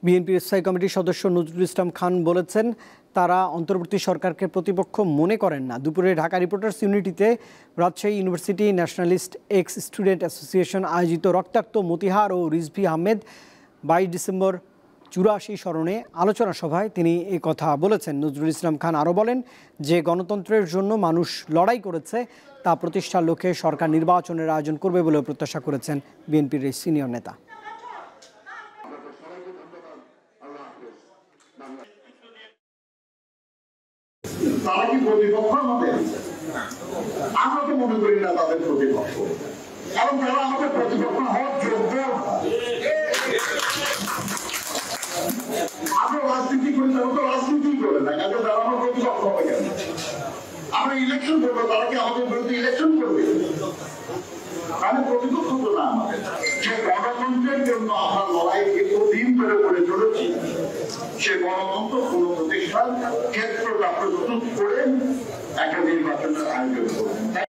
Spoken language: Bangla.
বিএনপির স্থায়ী কমিটির সদস্য নজরুল ইসলাম খান বলেছেন, তারা অন্তর্বর্তী সরকারকে প্রতিপক্ষ মনে করেন না। দুপুরে ঢাকা রিপোর্টার্স ইউনিটিতে Rajshahi university nationalist ex student association আয়োজিত রক্তাক্ত মতিহার ও রিজভী আহমেদ 22 ডিসেম্বর 84 স্মরণে আলোচনা সভায় তিনি এই কথা বলেছেন। নজরুল ইসলাম খান আরও বলেন যে গণতন্ত্রের জন্য মানুষ লড়াই করেছে, তা প্রতিষ্ঠার লক্ষ্যে সরকার নির্বাচনের আয়োজন করবে বলেও প্রত্যাশা করেছেন বিএনপির এই সিনিয়র নেতা। তারা কি প্রতিপক্ষ আমাদের? আমরা তো মনে করি না তাদের প্রতিপক্ষ, এবং তারা আমাদের প্রতিপক্ষ হওয়ার যোগ্য। আমরা রাজনীতি করি, তারা তো রাজনীতি করে না, কাজে তারা আমার প্রতিপক্ষ হবে কেন? আমরা ইলেকশন করবো, তারা কি আমাদের বিরুদ্ধে ইলেকশন করবে? তাহলে প্রতিপক্ষ তো না আমাদের। যে গণতন্ত্রের জন্য আমরা লড়াই দীর্ঘদিন ধরে করে চলেছি, সে গণতন্ত্র পুনঃপ্রতিষ্ঠার ক্ষেত্রটা প্রস্তুত করে একটা নির্বাচনের আয়োজন করবেন।